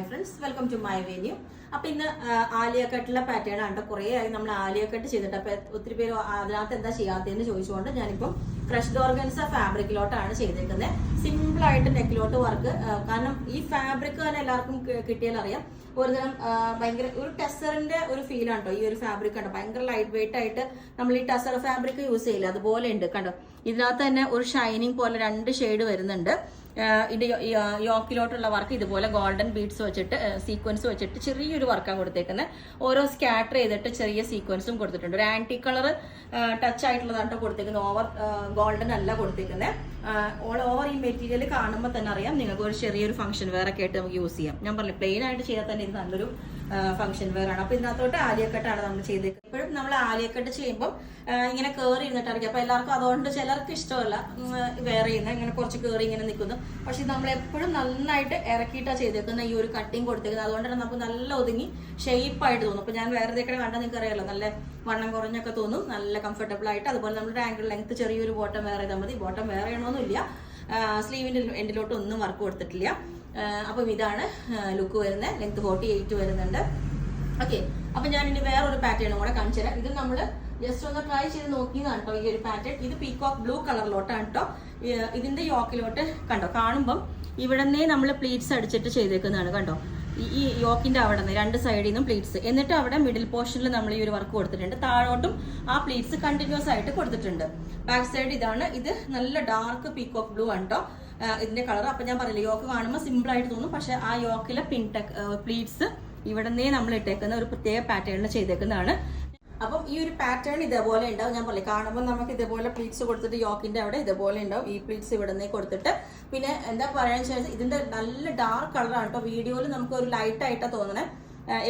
Friends, welcome to my venue. അപ്പൊ ഇന്ന് Alia കട്ടിലെ pattern ആണ്. കുറെ ആയി നമ്മൾ ആലിയ കട്ട് ചെയ്തിട്ട്. അപ്പൊ ഒത്തിരി പേര് അതിനകത്ത് എന്താ ചെയ്യാത്തതെന്ന് ചോദിച്ചുകൊണ്ട് ഞാനിപ്പം ക്രഷ്ഡ് ഓർഗൻസ ഫാബ്രിക്കിലോട്ടാണ് ചെയ്തേക്കുന്നത്. സിമ്പിൾ ആയിട്ട് നെക്കിലോട്ട് വർക്ക്. കാരണം ഈ ഫാബ്രിക് തന്നെ എല്ലാവർക്കും കിട്ടിയാൽ അറിയാം, ഒരുതരം ഭയങ്കര ഒരു ടെസറിന്റെ ഒരു ഫീൽ ആണ് കേട്ടോ. ഈ ഒരു ഫാബ്രിക് കണ്ടോ, ഭയങ്കര ലൈറ്റ് വെയിറ്റ് ആയിട്ട് നമ്മൾ ഈ ടെസർ ഫാബ്രിക് യൂസ് ചെയ്യില്ല, അതുപോലെ ഉണ്ട് കണ്ടോ. ഇതിനകത്ത് തന്നെ ഒരു ഷൈനിങ് പോലെ 2 ഷെയ്ഡ് വരുന്നുണ്ട്. ഇതിന്റെ യോക്കിലോട്ടുള്ള വർക്ക് ഇതുപോലെ ഗോൾഡൻ ബീഡ്സ് വെച്ചിട്ട് സീക്വൻസ് വെച്ചിട്ട് ചെറിയൊരു വർക്കാണ് കൊടുത്തേക്കുന്നത്. ഓരോ സ്കാറ്റർ ചെയ്തിട്ട് ചെറിയ സീക്വൻസും കൊടുത്തിട്ടുണ്ട്. ഒരു ആന്റി കളർ ടച്ച് ആയിട്ടുള്ളതാണ് കൊടുത്തേക്കുന്നത്. ഓവർ ഗോൾഡൻ അല്ല കൊടുത്തേക്കുന്നത്. ഓൾ ഓവർ ഈ മെറ്റീരിയൽ കാണുമ്പോൾ തന്നെ അറിയാം നിങ്ങൾക്ക് ഒരു ചെറിയൊരു ഫംഗ്ഷൻ വെയർ ഒക്കെ ആയിട്ട് നമുക്ക് യൂസ് ചെയ്യാം. ഞാൻ പറഞ്ഞു പ്ലെയിൻ ആയിട്ട് ചെയ്താൽ തന്നെ ഇത് നല്ലൊരു ഫംഗ്ഷൻ വെയർ ആണ്. അപ്പൊ ഇതിനകത്തോട്ട് ആലിയക്കട്ടാണ് നമ്മൾ ചെയ്തേക്കുന്നത്. എപ്പോഴും നമ്മൾ ആലിയക്കട്ട് ചെയ്യുമ്പോൾ ഇങ്ങനെ കയറി ഇരുന്നിട്ടായിരിക്കും. അപ്പൊ എല്ലാവർക്കും അതുകൊണ്ട് ചിലർക്ക് ഇഷ്ടമല്ല വേറെ ചെയ്യുന്നത്, ഇങ്ങനെ കുറച്ച് കയറി ഇങ്ങനെ നിൽക്കുന്നു. പക്ഷെ നമ്മൾ എപ്പോഴും നന്നായിട്ട് ഇറക്കിയിട്ടാണ് ചെയ്തേക്കുന്നത്. ഈ ഒരു കട്ടിങ് കൊടുത്തേക്കുന്നത് അതുകൊണ്ട് തന്നെ നമുക്ക് നല്ല ഒതുങ്ങി ഷേപ്പായിട്ട് തോന്നും. അപ്പൊ ഞാൻ വേറെ ഇതൊക്കെ കണ്ടാൽ നിങ്ങൾക്ക് അറിയാലോ, നല്ല വണ്ണം കുറഞ്ഞൊക്കെ തോന്നും, നല്ല കംഫർട്ടബിൾ ആയിട്ട്. അതുപോലെ നമ്മുടെ ആംഗിൾ ലെങ്ത് ചെറിയൊരു ബോട്ടം വേറെ ചെയ്താൽ മതി. ബോട്ടം വേറെ ചെയ്യണമെന്നില്ല. സ്ലീവിന്റെ എൻഡിലോട്ട് ഒന്നും വർക്ക് കൊടുത്തിട്ടില്ല. അപ്പം ഇതാണ് ലുക്ക് വരുന്നത്. ലെങ്ത് 48 വരുന്നുണ്ട്. ഓക്കെ, അപ്പൊ ഞാൻ ഇനി വേറൊരു പാറ്റേണും കൂടെ കാണിച്ചു തരാം. ഇത് നമ്മൾ ജസ്റ്റ് ഒന്ന് ട്രൈ ചെയ്ത് നോക്കിയതാണ് കേട്ടോ. ഈ ഒരു പാറ്റേൺ ഇത് പീകോക്ക് ബ്ലൂ കളറിലോട്ടാണ് കേട്ടോ. ഇതിന്റെ യോക്കിലോട്ട് കണ്ടോ, കാണുമ്പം ഇവിടെന്നേ നമ്മൾ പ്ലീറ്റ്സ് അടിച്ചിട്ട് ചെയ്തേക്കുന്നതാണ് കണ്ടോ. ഈ യോക്കിന്റെ അവിടെ നിന്ന് 2 സൈഡിൽ നിന്നും പ്ലീറ്റ്സ്, എന്നിട്ട് അവിടെ മിഡിൽ പോർഷനിൽ നമ്മൾ ഈ ഒരു വർക്ക് കൊടുത്തിട്ടുണ്ട്. താഴോട്ടും ആ പ്ലീറ്റ്സ് കണ്ടിന്യൂസ് ആയിട്ട് കൊടുത്തിട്ടുണ്ട്. ബാക്ക് സൈഡ് ഇതാണ്. ഇത് നല്ല ഡാർക്ക് പീകോക്ക് ബ്ലൂ ആണ് കേട്ടോ ഇതിന്റെ കളർ. അപ്പൊ ഞാൻ പറഞ്ഞില്ല, യോക്ക് കാണുമ്പോൾ സിമ്പിൾ ആയിട്ട് തോന്നും, പക്ഷെ ആ യോക്കിലെ പിൻടെക് പ്ലീറ്റ്സ് ഇവിടെന്നേ നമ്മൾ ഇട്ടേക്കുന്ന ഒരു പ്രത്യേക പാറ്റേണിൽ ചെയ്തേക്കുന്നതാണ്. അപ്പം ഈ ഒരു പാറ്റേൺ ഇതേപോലെ ഉണ്ടാവും. ഞാൻ പറയും കാണുമ്പോൾ നമുക്ക് ഇതേപോലെ പ്ലീറ്റ്സ് കൊടുത്തിട്ട് യോക്കിന്റെ അവിടെ ഇതേപോലെ ഉണ്ടാവും. ഈ പ്ലീറ്റ്സ് ഇവിടുന്നേ കൊടുത്തിട്ട് പിന്നെ എന്താ പറയാന്ന് വെച്ചാൽ ഇതിന്റെ നല്ല ഡാർക്ക് കളറാണ് കേട്ടോ. വീഡിയോയിൽ നമുക്ക് ഒരു ലൈറ്റ് ആയിട്ടാണ് തോന്നണേ.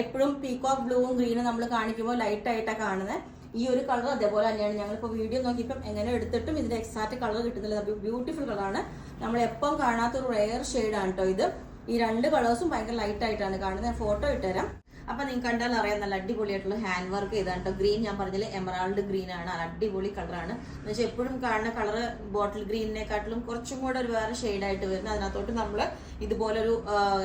എപ്പോഴും പീകോക്ക് ബ്ലൂവും ഗ്രീനും നമ്മൾ കാണിക്കുമ്പോൾ ലൈറ്റ് ആയിട്ടാണ് കാണുന്നത്. ഈ ഒരു കളർ അതേപോലെ തന്നെയാണ്. ഞങ്ങളിപ്പോൾ വീഡിയോ നോക്കിയപ്പം എങ്ങനെ എടുത്തിട്ടും ഇതിന്റെ എക്സാക്ട് കളർ കിട്ടുന്നില്ല. ബ്യൂട്ടിഫുൾ കളറാണ്. നമ്മൾ എപ്പം കാണാത്തൊരു റെയർ ഷെയ്ഡാണ് കേട്ടോ ഇത്. ഈ 2 കളേഴ്സും ഭയങ്കര ലൈറ്റ് ആയിട്ടാണ് കാണുന്നത്. ഞാൻ ഫോട്ടോ ഇട്ടുതരാം. അപ്പൊ നിങ്ങൾക്ക് കണ്ടാൽ അറിയാം, നല്ല അടിപൊളിയായിട്ടുള്ള ഹാൻഡ് വർക്ക് ചെയ്താണ് കേട്ടോ. ഗ്രീൻ ഞാൻ പറഞ്ഞില്ല, എമറാൾഡ് ഗ്രീൻ ആണ്. അടിപൊളി കളറാണ്. എന്ന് വെച്ചാൽ എപ്പോഴും കാണുന്ന കളർ ബോട്ടിൽ ഗ്രീനിനെക്കാട്ടിലും കുറച്ചും കൂടെ ഒരു വേറെ ഷെയ്ഡായിട്ട് വരുന്നത്. അതിനകത്തോട്ട് നമ്മൾ ഇതുപോലെ ഒരു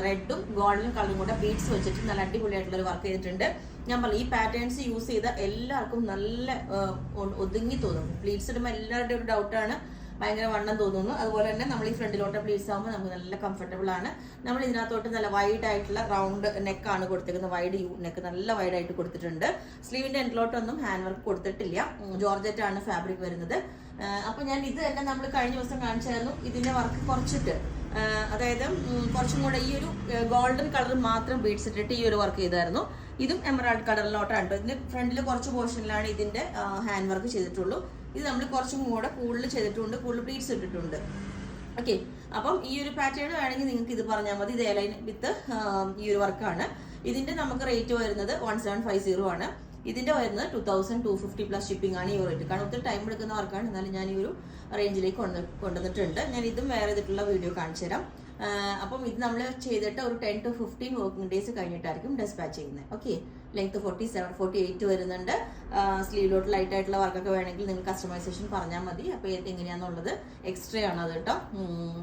റെഡും ഗോൾഡൻ കളറും കൂടെ ബീഡ്സ് വെച്ചിട്ട് നല്ല അടിപൊളിയായിട്ടുള്ള ഒരു വർക്ക് ചെയ്തിട്ടുണ്ട്. ഞാൻ പറഞ്ഞു ഈ പാറ്റേൺസ് യൂസ് ചെയ്ത എല്ലാവർക്കും നല്ല ഒതുങ്ങി തോന്നും. പ്ലീറ്റ്സ് ഇടുമ്പോൾ എല്ലാവരുടെയും ഒരു ഡൗട്ടാണ്, ഭയങ്കര വണ്ണം തോന്നുന്നു. അതുപോലെ തന്നെ നമ്മൾ ഈ ഫ്രണ്ടിലോട്ട് പ്ലീറ്റ്സ് ആകുമ്പോൾ നമുക്ക് നല്ല കംഫർട്ടബിൾ ആണ്. നമ്മൾ ഇതിനകത്തോട്ട് നല്ല വൈഡ് ആയിട്ടുള്ള റൗണ്ട് നെക്കാണ് കൊടുത്തിരിക്കുന്നത്. വൈഡ് നെക്ക് നല്ല വൈഡ് ആയിട്ട് കൊടുത്തിട്ടുണ്ട്. സ്ലീവിന്റെ എൻഡിലോട്ടൊന്നും ഹാൻഡ് വർക്ക് കൊടുത്തിട്ടില്ല. ജോർജറ്റ് ആണ് ഫാബ്രിക് വരുന്നത്. അപ്പൊ ഞാൻ ഇത് തന്നെ നമ്മൾ കഴിഞ്ഞ ദിവസം കാണിച്ചായിരുന്നു. ഇതിന്റെ വർക്ക് കുറച്ചിട്ട്, അതായത് കുറച്ചും കൂടെ ഈ ഒരു ഗോൾഡൻ കളർ മാത്രം ബീഡ്സ് ഇട്ടിട്ട് ഈ ഒരു വർക്ക് ചെയ്തായിരുന്നു. ഇതും എമറാൾഡ് കളറിലോട്ടാണ് കേട്ടോ. ഇതിന്റെ ഫ്രണ്ടിൽ കുറച്ച് പോർഷനിലാണ് ഇതിന്റെ ഹാൻഡ് വർക്ക് ചെയ്തിട്ടുള്ളൂ. ഇത് നമ്മൾ കുറച്ചും കൂടെ കൂടുതൽ ചെയ്തിട്ടുണ്ട്, കൂടുതൽ പ്ലീറ്റ്സ് ഇട്ടിട്ടുണ്ട്. ഓക്കെ, അപ്പം ഈ ഒരു പാറ്റേൺ വേണമെങ്കിൽ നിങ്ങൾക്ക് ഇത് പറഞ്ഞാൽ മതി. ഇത് എലൈൻ വിത്ത് ഈ ഒരു വർക്കാണ്. ഇതിന്റെ നമുക്ക് റേറ്റ് വരുന്നത് 1750 ആണ്. ഇതിന്റെ വരുന്നത് 2250 പ്ലസ് ഷിപ്പിംഗ് ആണ് ഈ റേറ്റ്. കാരണം ഒത്തിരി ടൈം എടുക്കുന്ന വർക്കാണ്. എന്നാലും ഞാൻ ഈ ഒരു റേഞ്ചിലേക്ക് കൊണ്ടുവന്നിട്ടുണ്ട്. ഞാൻ ഇതും വേറെ ചെയ്തിട്ടുള്ള വീഡിയോ കാണിച്ചു തരാം. അപ്പം ഇത് നമ്മൾ ചെയ്തിട്ട് ഒരു 10 to 15 വർക്കിംഗ് ഡേയ്സ് കഴിഞ്ഞിട്ടായിരിക്കും ഡെസ്പാച്ച് ചെയ്യുന്നത്. ഓക്കെ, ലെങ്ത് 48 വരുന്നുണ്ട്. സ്ലീവിലോട്ട് ലൈറ്റ് ആയിട്ടുള്ള വർക്കൊക്കെ വേണമെങ്കിൽ നിങ്ങൾ കസ്റ്റമൈസേഷൻ പറഞ്ഞാൽ മതി. അപ്പോൾ എങ്ങനെയാണെന്നുള്ളത് എക്സ്ട്രാ ആണ് അത് കേട്ടോ.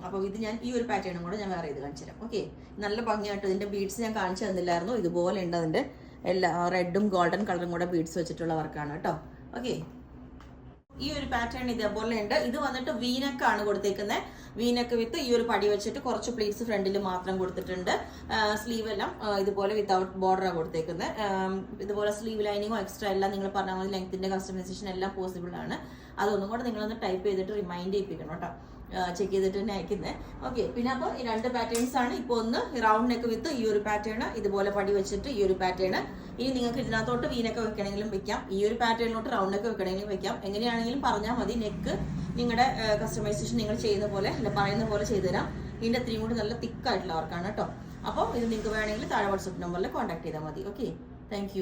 അപ്പോൾ ഇത് ഞാൻ ഈ ഒരു പാറ്റേണും കൂടെ ഞാൻ വേറെ ഇത് കാണിച്ചു തരാം. ഓക്കെ, നല്ല ഭംഗിയായിട്ട് ഇതിന്റെ ബീഡ്സ് ഞാൻ കാണിച്ചു തന്നില്ലായിരുന്നു. ഇതുപോലെ ഉണ്ട് അതിന്റെ എല്ലാ റെഡും ഗോൾഡൻ കളറും കൂടെ ബീഡ്സ് വെച്ചിട്ടുള്ള വർക്കാണ് കേട്ടോ. ഓക്കെ, ഈ ഒരു പാറ്റേൺ ഇതേപോലെ ഉണ്ട്. ഇത് വന്നിട്ട് വീനക്ക് ആണ് കൊടുത്തേക്കുന്നത്. വീനക്ക് വിത്ത് ഈ ഒരു പടി വെച്ചിട്ട് കുറച്ച് പ്ലീറ്റ്സ് ഫ്രണ്ടിൽ മാത്രം കൊടുത്തിട്ടുണ്ട്. സ്ലീവ് എല്ലാം ഇതുപോലെ വിത്തൗട്ട് ബോർഡറാണ് കൊടുത്തേക്കുന്നത്. ഇതുപോലെ സ്ലീവ് ലൈനിങ്ങോ എക്സ്ട്രാ എല്ലാം നിങ്ങൾ പറഞ്ഞാൽ മതി. ലെങ്ത്തിന്റെ കസ്റ്റമൈസേഷൻ എല്ലാം പോസിബിൾ ആണ്. അതൊന്നും കൂടെ നിങ്ങളൊന്ന് ടൈപ്പ് ചെയ്തിട്ട് റിമൈൻഡ് ചെയ്യിപ്പിക്കണം കേട്ടോ. ചെക്ക് ചെയ്തിട്ട് തന്നെ അയക്കുന്നത്. ഓക്കെ, പിന്നെ അപ്പോൾ ഈ 2 പാറ്റേൺസ് ആണ്. ഇപ്പോൾ ഒന്ന് റൗണ്ട് നെക്ക് വിത്ത് ഈ ഒരു പാറ്റേൺ, ഇതുപോലെ പടി വെച്ചിട്ട് ഈ ഒരു പാറ്റേൺ. ഇനി നിങ്ങൾക്ക് ഇതിനകത്തോട്ട് വീനൊക്കെ വെക്കണമെങ്കിലും വെക്കാം. ഈ ഒരു പാറ്റേണിലോട്ട് റൗണ്ട് നെക്ക് വെക്കണമെങ്കിലും വെക്കാം. എങ്ങനെയാണെങ്കിലും പറഞ്ഞാൽ മതി. നെക്ക് നിങ്ങളുടെ കസ്റ്റമൈസേഷൻ നിങ്ങൾ ചെയ്യുന്ന പോലെ അല്ല പറയുന്ന പോലെ ചെയ്തു തരാം. ഇതിന്റെ അത്രയും കൂടി നല്ല തിക്കായിട്ടുള്ള വർക്കാണ് കേട്ടോ. അപ്പോൾ ഇത് നിങ്ങൾക്ക് വേണമെങ്കിൽ താഴെ വാട്സ്ആപ്പ് നമ്പറിൽ കോൺടാക്ട് ചെയ്താൽ മതി. Okay, thank